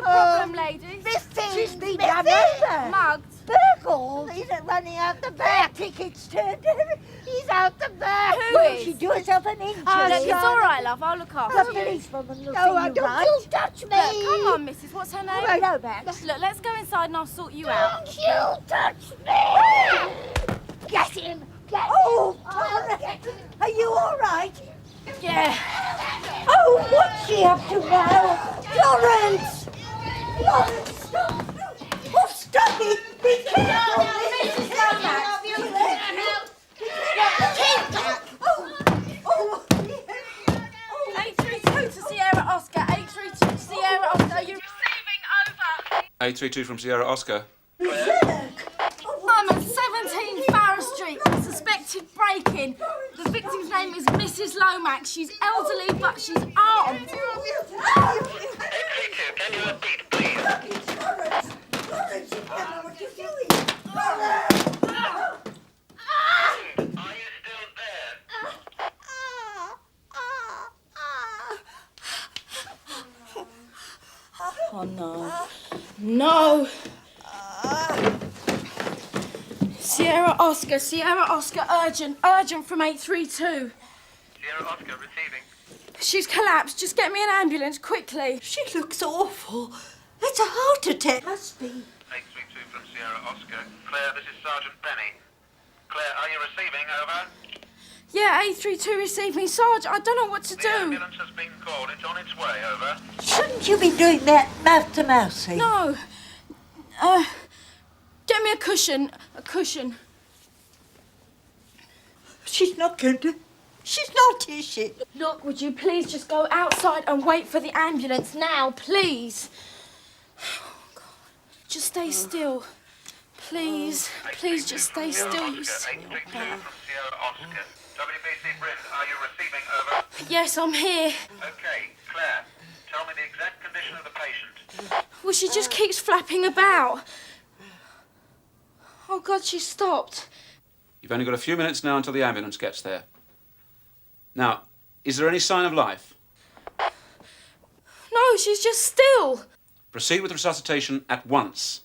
problem, ladies? She's been done over. Mugged. Burgled. He's running out the back. Tickets turned. He's out the back. Who Will is? she do herself an injury? Look, it's all right, love. I'll look after The you. policewoman will see you right. Don't touch me. Look, come on, missus. What's her name? Hello, Max. Look, let's go inside and I'll sort you out. Don't you touch me. Get him. Get him. Oh, are you all right? Yeah. Oh, what's she up to now? Florence! Florence, stop! Oh, stop it! Be careful! Mrs. Lomax. Oh! 832 to Sierra Oscar. 832 to Sierra Oscar. Are you receiving over? 832 from Sierra Oscar. I'm at 17 Farrar Street. Suspected break-in. The victim's name is Mrs. Lomax. She's elderly, but she's armed. 832, can you repeat, please? Florence, you don't know what you're doing. Florence! Are you still there? Oh, no. No. Sierra Oscar, urgent from 832. Sierra Oscar receiving. She's collapsed. Just get me an ambulance, quickly. She looks awful. It's a heart attack. Must be. 832 from Sierra Oscar. Claire, this is Sergeant Benny. Claire, are you receiving? Over. Yeah, 832 receiving. Sarge, I don't know what to The do. ambulance has been called. It's on its way. Over. Shouldn't you be doing that mouth to mousey? No. Get me a cushion. A cushion. She's not going to. She's not, is she? Look, would you please just go outside and wait for the ambulance now, please? Oh, God. Just stay still. Please. Please just stay still, you silly old 832 man. from Sierra Oscar. W.P.C. Brind, are you receiving? Over. Yes, I'm here. Okay, Claire, tell me the exact condition of the patient. Well, she just keeps flapping about. Oh, God, she stopped. You've only got a few minutes now until the ambulance gets there. Now, is there any sign of life? No, she's just still. Proceed with resuscitation at once.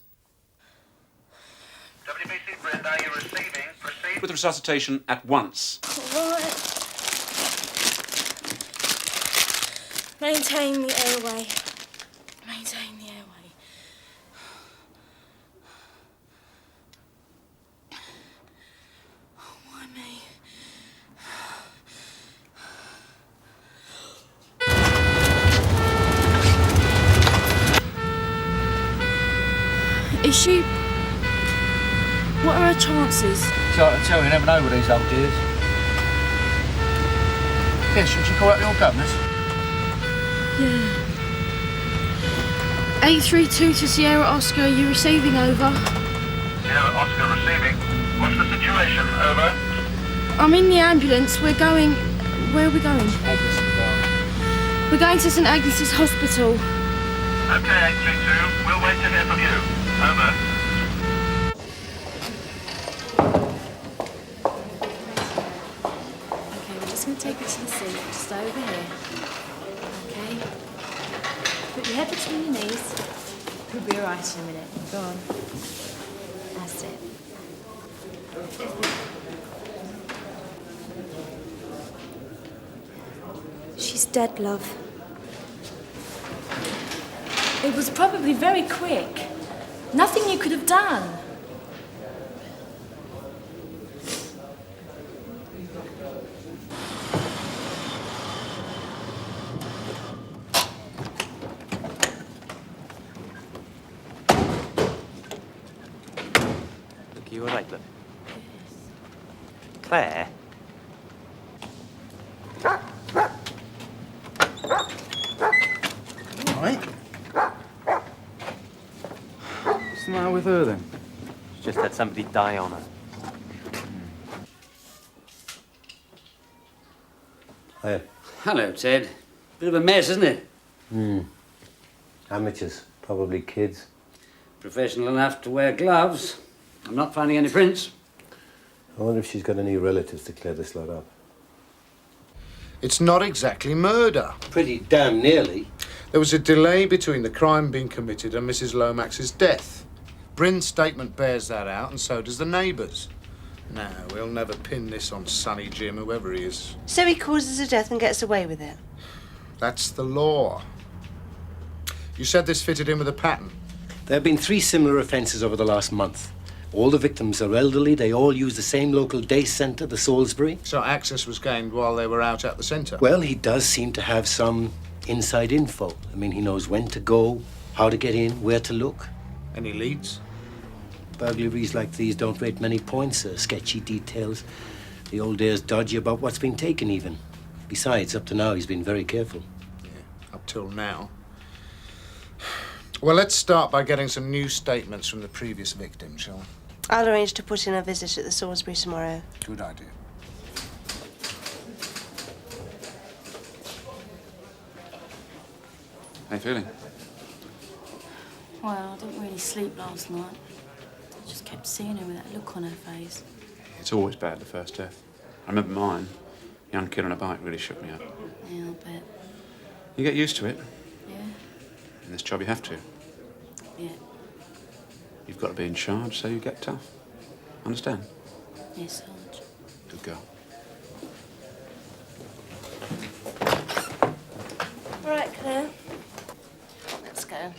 W.P.C. Brind, are you receiving? Proceed With resuscitation at once. All right. Maintain the airway. Maintain the airway. Oh, why me? Is she... What are her chances? So I tell you, never know with these old dears. Yeah, should you call up your governors? Yeah. 832 to Sierra Oscar, are you receiving? Over. Sierra Oscar receiving. What's the situation? Over. I'm in the ambulance. We're going... Where are we going? We're going to St Agnes's Hospital. Okay, 832. We'll wait to hear from you. Over. Okay, we're just going to take you to the seat, just over here. Okay? Put your head between your knees. You'll be all right in a minute. Go on. That's it. She's dead, love. It was probably very quick. Nothing you could have done. Look, you all right, look? Claire? Right. What's the matter with her then? She's just had somebody die on her. Hey. Hello, Ted. Bit of a mess, isn't it? Amateurs, probably kids. Professional enough to wear gloves. I'm not finding any prints. I wonder if she's got any relatives to clear this lot up. It's not exactly murder. Pretty damn nearly. There was a delay between the crime being committed and Mrs. Lomax's death. Brind's statement bears that out, and so does the neighbours. No, we'll never pin this on Sonny Jim, whoever he is. So he causes a death and gets away with it? That's the law. You said this fitted in with a pattern. There have been 3 similar offences over the last month. All the victims are elderly. They all use the same local day centre, the Salisbury. So access was gained while they were out at the centre? Well, he does seem to have some inside info. I mean, he knows when to go, how to get in, where to look. Any leads? Burglaries like these don't rate many points. Sketchy details. The old days dodgy about what's been taken, even. Besides, up to now, he's been very careful. Yeah, up till now. Well, let's start by getting some new statements from the previous victim, shall we? I'll arrange to put in a visit at the Salisbury tomorrow. Good idea. How you feeling? Well, I didn't really sleep last night. I just kept seeing her with that look on her face. It's always bad, the first death. I remember mine. Young kid on a bike really shook me up. Yeah, I'll bet. You get used to it. Yeah? In this job, you have to. Yeah. You've got to be in charge, so you get tough. Understand? Yes, Sarge. Good girl. All right, Claire. Let's go.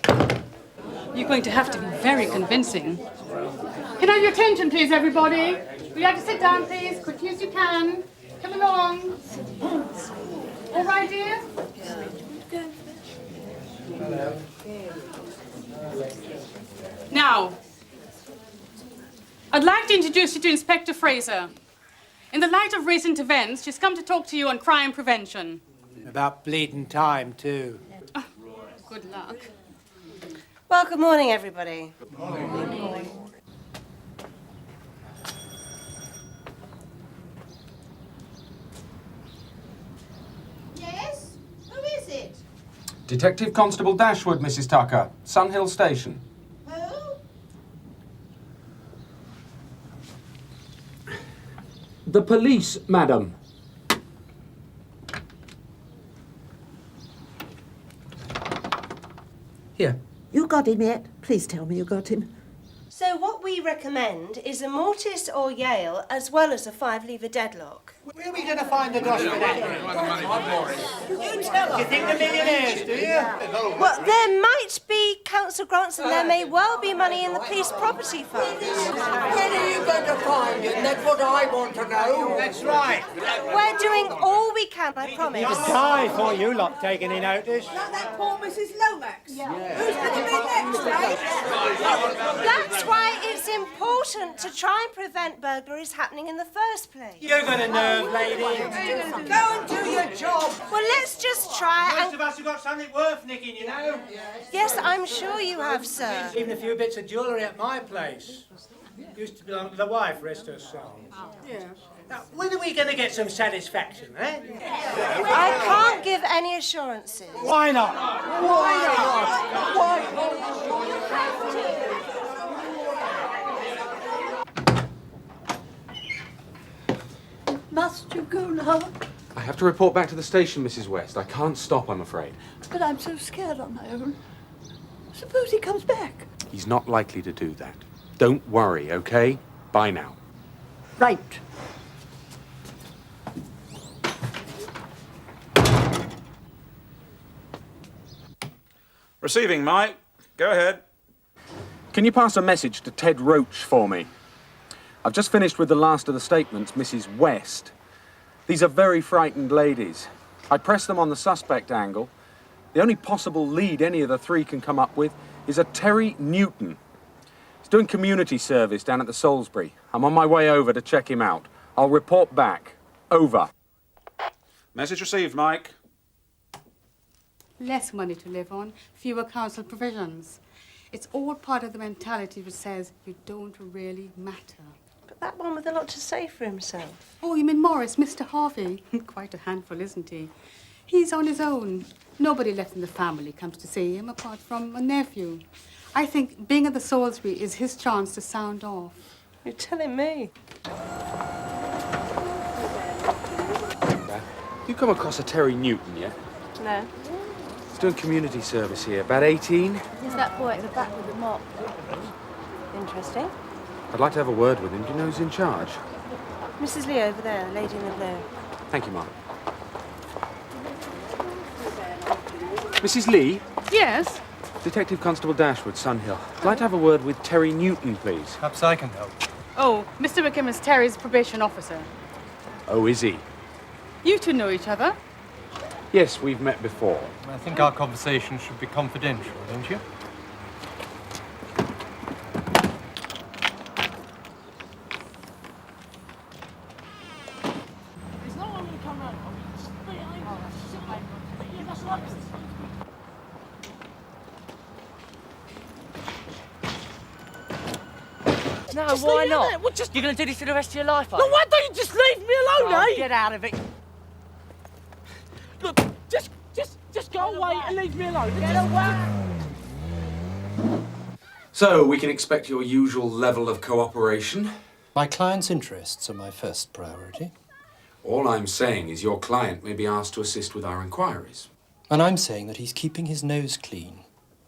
You're going to have to be very convincing. Can I have your attention, please, everybody? Would you like to sit down, please? Quickly as you can. Come along. All right, dear? Now, I'd like to introduce you to Inspector Fraser. In the light of recent events, she's come to talk to you on crime prevention. About bleeding time, too. Oh, good luck. Well, good morning, everybody. Good morning. Yes? Who is it? Detective Constable Dashwood, Mrs. Tucker, Sunhill Station. Who? The police, madam. Here. You got him yet? Please tell me you got him. So what we recommend is a mortise or Yale as well as a 5-lever deadlock. Where are we going to find the dosh for that? You tell us. Do you think the millionaires, do you? Well, there might be council grants and there may well be money in the police property fund. When are you going to find it? That's what I want to know. That's right. We're doing all we can, I promise. Die for you lot taking any notice. Like that poor Mrs. Lomax. Yeah. Who's going to be next, eh? That's why it's important to try and prevent burglaries happening in the first place. You've got a nerve, lady. Go and do your job. Well, let's just try Most and... of us have got something worth nicking, you know. Yes, I'm sure you have, sir. Even a few bits of jewellery at my place. Used to belong to the wife, rest her soul. Yeah. Now, when are we going to get some satisfaction, eh? I can't give any assurances. Why not? Why not? You have to. Must you go now? I have to report back to the station, Mrs. West. I can't stop, I'm afraid. But I'm so scared on my own. Suppose he comes back. He's not likely to do that. Don't worry, okay? Bye now. Right. Receiving, Mike. Go ahead. Can you pass a message to Ted Roach for me? I've just finished with the last of the statements, Mrs. West. These are very frightened ladies. I pressed them on the suspect angle. The only possible lead any of the 3 can come up with is a Terry Newton. He's doing community service down at the Salisbury. I'm on my way over to check him out. I'll report back. Over. Message received, Mike. Less money to live on, fewer council provisions. It's all part of the mentality which says you don't really matter. But that one with a lot to say for himself. Oh, you mean Morris, Mr. Harvey? Quite a handful, isn't he? He's on his own. Nobody left in the family comes to see him apart from a nephew. I think being at the Salisbury is his chance to sound off. You're telling me. You come across a Terry Newton yet? No. Doing community service here. About 18. There's that boy at the back with the mop. Interesting. I'd like to have a word with him. Do you know who's in charge? Mrs. Lee over there, the lady in the blue. Thank you, Mark. Mrs. Lee? Yes? Detective Constable Dashwood, Sunhill. I'd like to have a word with Terry Newton, please. Perhaps I can help. Oh, Mr. Wickham is Terry's probation officer. Oh, is he? You two know each other? Yes, we've met before. I think our conversation should be confidential, don't you? No, why not? Well, you're going to do this for the rest of your life, are you? No, why don't you just leave me alone, Oh, eh? get out of it. Look, just go away and leave me alone. Get away! So, we can expect your usual level of cooperation? My client's interests are my first priority. All I'm saying is your client may be asked to assist with our inquiries. And I'm saying that he's keeping his nose clean.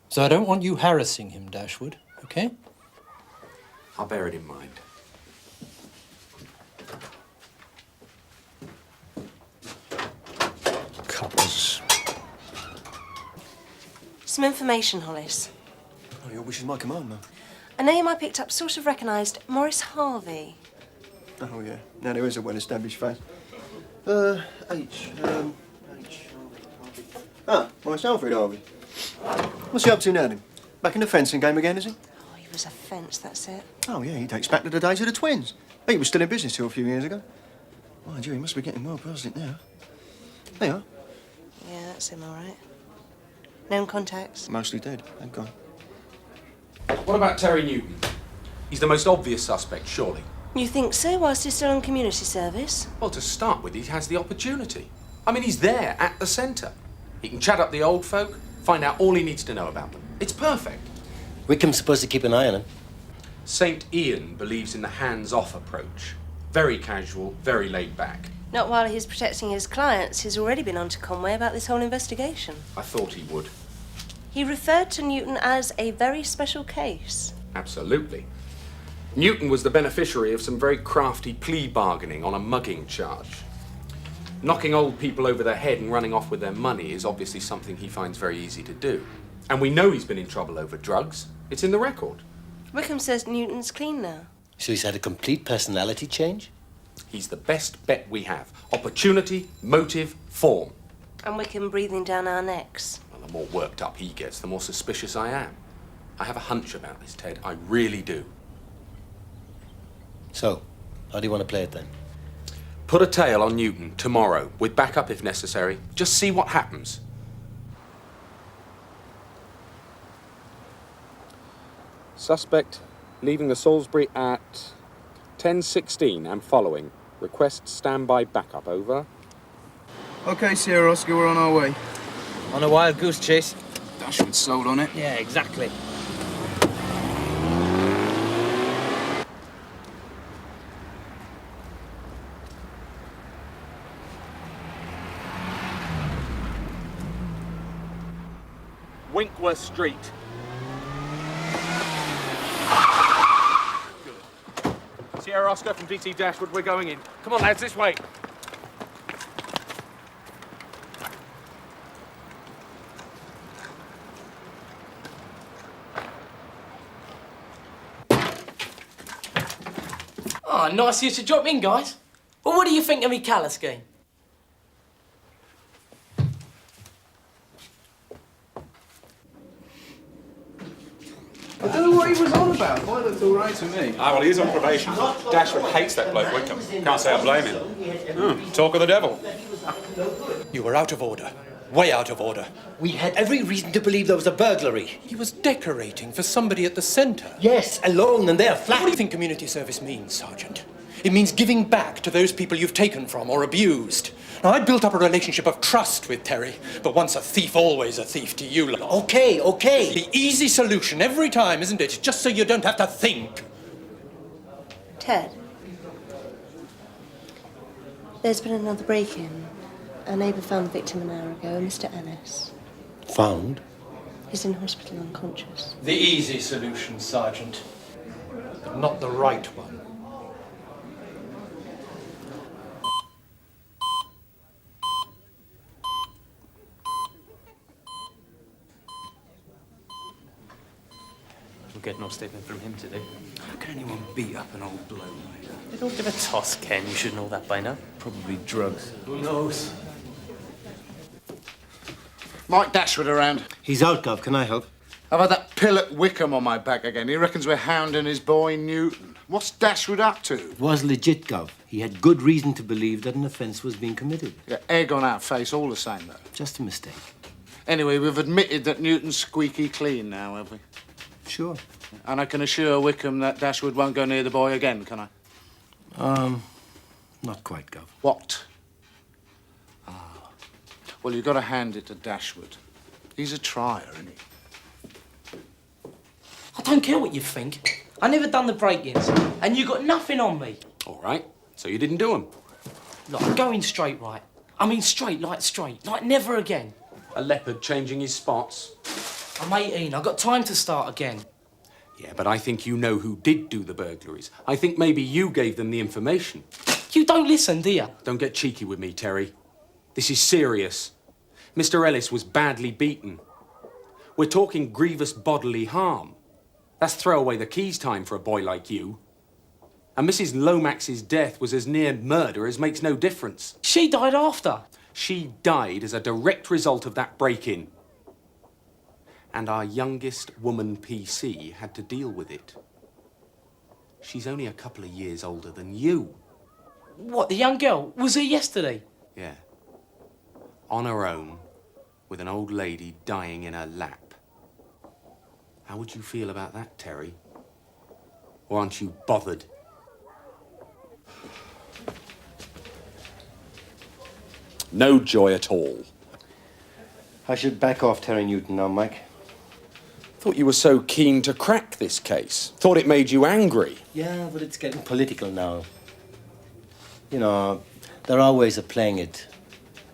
So I don't want you harassing him, Dashwood, okay? I'll bear it in mind. Coppers. Some information, Hollis. Oh, your wish is my command, ma'am. A name I picked up sort of recognised, Maurice Harvey. Oh, yeah. Now, there is a well-established face. Maurice Alfred Harvey. What's he up to now, then? Back in the fencing game again, is he? Oh, he was a fence, that's it. Oh, yeah, he dates back to the days of the twins. He was still in business till a few years ago. Mind you, he must be getting well past it now. There you are. Yeah, that's him, all right. Known contacts? Mostly dead. They've gone. What about Terry Newton? He's the most obvious suspect, surely. You think so, whilst he's still on community service? Well, to start with, he has the opportunity. I mean, he's there at the centre. He can chat up the old folk, find out all he needs to know about them. It's perfect. Wickham's supposed to keep an eye on him. St. Ian believes in the hands-off approach. Very casual, very laid back. Not while he's protecting his clients. He's already been on to Conway about this whole investigation. I thought he would. He referred to Newton as a very special case. Absolutely. Newton was the beneficiary of some very crafty plea bargaining on a mugging charge. Knocking old people over their head and running off with their money is obviously something he finds very easy to do. And we know he's been in trouble over drugs. It's in the record. Wickham says Newton's clean now. So he's had a complete personality change? He's the best bet we have. Opportunity, motive, form. And Wickham breathing down our necks. Well, the more worked up he gets, the more suspicious I am. I have a hunch about this, Ted. I really do. So, how do you want to play it then? Put a tail on Newton tomorrow, with backup if necessary. Just see what happens. Suspect leaving the Salisbury at 10:16 and following. Request standby backup, over. OK, Sierra Oscar, we're on our way. On a wild goose chase. Dashwood sold on it. Yeah, exactly. Winkworth Street. Good. Sierra Oscar from DT Dashwood, we're going in. Come on, lads, this way. Oh, nice of you to drop in, guys. Well, what do you think of me colour scheme? I don't know what he was on about. Mine looked all right to me. Ah, well, he's on probation. Dashwood hates that bloke Wickham. Can't say I blame him. Talk of the devil. You were out of order. Way out of order. We had every reason to believe there was a burglary. He was decorating for somebody at the centre. Yes, alone and they're flat. What do you think community service means, Sergeant? It means giving back to those people you've taken from or abused. Now, I built up a relationship of trust with Terry, but once a thief, always a thief to you lot. Okay. The easy solution every time, isn't it? Just so you don't have to think. Ted, there's been another break-in. A neighbour found the victim an hour ago, Mr. Ellis. Found? He's in hospital unconscious. The easy solution, Sergeant. But not the right one. We'll get no statement from him today. How can anyone beat up an old bloke like that? They don't give a toss, Ken. You should know that by now. Probably drugs. Who knows? Mike Dashwood around. He's out, Gov. Can I help? I've had that pill at Wickham on my back again. He reckons we're hounding his boy Newton. What's Dashwood up to? It was legit, Gov. He had good reason to believe that an offence was being committed. Yeah, egg on our face all the same, though. Just a mistake. Anyway, we've admitted that Newton's squeaky clean now, have we? Sure. And I can assure Wickham that Dashwood won't go near the boy again, can I? Not quite, Gov. What? Ah. Well, you've got to hand it to Dashwood. He's a trier, isn't he? I don't care what you think. I never done the break-ins, and you got nothing on me. All right, so you didn't do them. Look, I'm going straight, right? I mean straight, like never again. A leopard changing his spots. I'm 18, I've got time to start again. Yeah, but I think you know who did do the burglaries. I think maybe you gave them the information. You don't listen, do you? Don't get cheeky with me, Terry. This is serious. Mr. Ellis was badly beaten. We're talking grievous bodily harm. That's throw away the keys time for a boy like you. And Mrs. Lomax's death was as near murder as makes no difference. She died after. She died as a direct result of that break-in. And our youngest woman PC had to deal with it. She's only a couple of years older than you. What, the young girl? Was here yesterday? Yeah. On her own, with an old lady dying in her lap. How would you feel about that, Terry? Or aren't you bothered? No joy at all. I should back off Terry Newton now, Mike. Thought you were so keen to crack this case. Thought it made you angry. Yeah, but it's getting political now. You know, there are ways of playing it.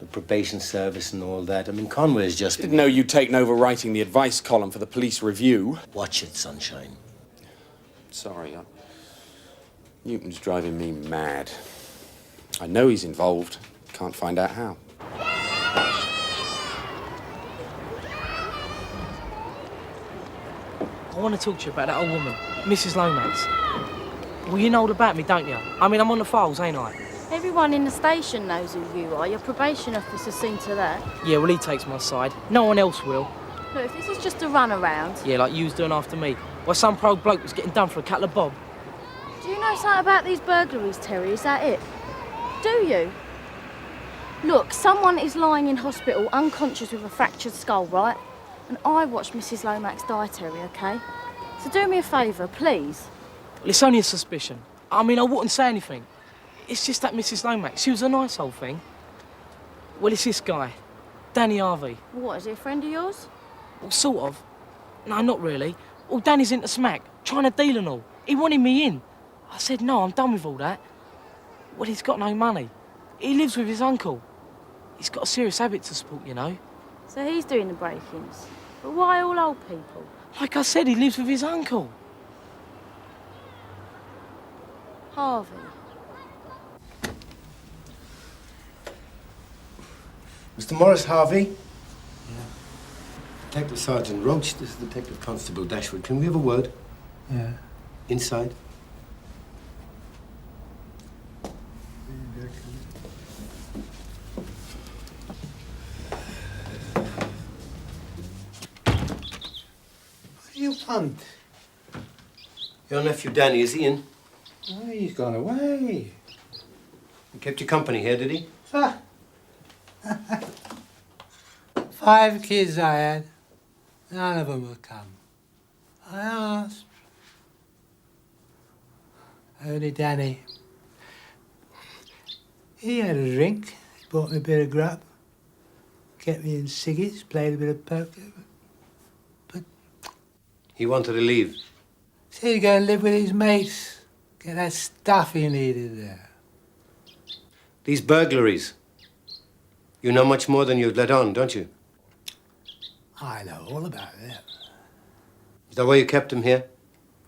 The probation service and all that. I mean, Conway's just... Didn't know you'd taken over writing the advice column for the Police Review. Watch it, Sunshine. Sorry, Newton's driving me mad. I know he's involved. Can't find out how. I want to talk to you about that old woman, Mrs. Lomax. Well, you know all about me, don't you? I mean, I'm on the files, ain't I? Everyone in the station knows who you are. Your probation officer's seen to that. Yeah, well, he takes my side. No one else will. Look, if this is just a runaround... Yeah, like you was doing after me. Well, some pro bloke was getting done for a couple of bob. Do you know something about these burglaries, Terry? Is that it? Do you? Look, someone is lying in hospital unconscious with a fractured skull, right? And I watched Mrs. Lomax die, Terry, OK? So do me a favour, please. Well, it's only a suspicion. I mean, I wouldn't say anything. It's just that Mrs. Lomax, she was a nice old thing. Well, it's this guy, Danny Harvey. What, is he a friend of yours? Well, sort of. No, not really. Well, Danny's into smack, trying to deal and all. He wanted me in. I said, no, I'm done with all that. Well, he's got no money. He lives with his uncle. He's got a serious habit to support, you know. So he's doing the break-ins. But why all old people? Like I said, he lives with his uncle. Harvey. Mr. Morris Harvey? Yeah. Detective Sergeant Roach, this is Detective Constable Dashwood. Can we have a word? Yeah. Inside. What do you want? Your nephew Danny, is he in? Oh, he's gone away. He kept you company here, did he? 5 kids I had. None of them would come. I asked. Only Danny. He had a drink. He bought me a bit of grub. Kept me in ciggies, played a bit of poker. But He wanted to leave. said he'd go and live with his mates. Get that stuff he needed there. These burglaries. You know much more than you've let on, don't you? I know all about it. Is that why you kept him here?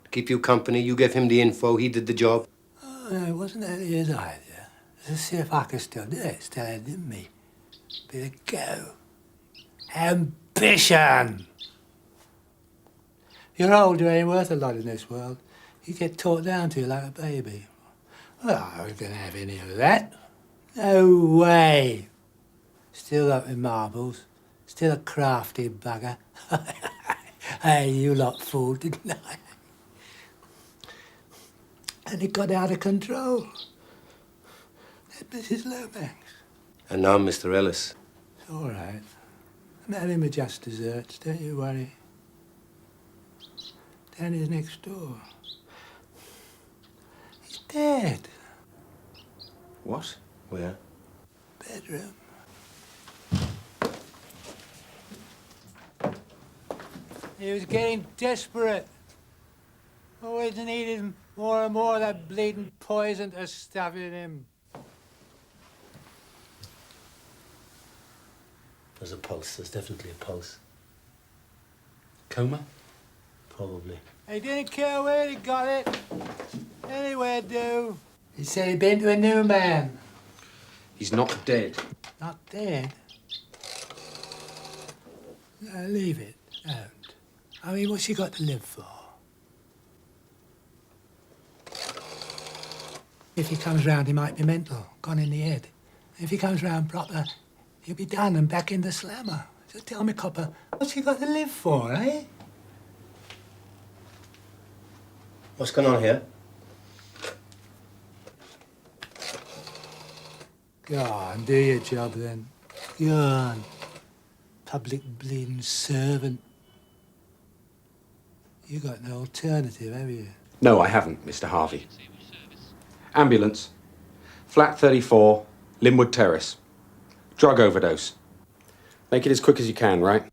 To keep you company? You gave him the info, he did the job? Oh, no, it wasn't really his idea. To see if I could still do it, still had it in me. Bit of go. Ambition! You're old, you ain't worth a lot in this world. You get taught down to you like a baby. Well, I was going to have any of that. No way. Still up in marbles. Still a crafty bugger. Hey, you lot fooled, didn't I? And it got out of control. That Mrs. Lomax. And now Mr. Ellis. It's all right. I met him with just desserts, don't you worry. Danny's next door. He's dead. What? Where? Bedroom. He was getting desperate. Always needed more and more of that bleeding poison to stuff in him. There's a pulse. There's definitely a pulse. Coma? Probably. He didn't care where he got it. Anywhere do. He said he'd been to a new man. He's not dead. Not dead? No, leave it. Don't. I mean, what's he got to live for? If he comes round, he might be mental, gone in the head. If he comes round proper, he'll be done and back in the slammer. So tell me, copper, what's he got to live for, eh? What's going on here? Go on, do your job then. Go on. Public bleeding servant. You got no alternative, have you? No, I haven't, Mr. Harvey. Ambulance. Flat 34, Linwood Terrace. Drug overdose. Make it as quick as you can, right?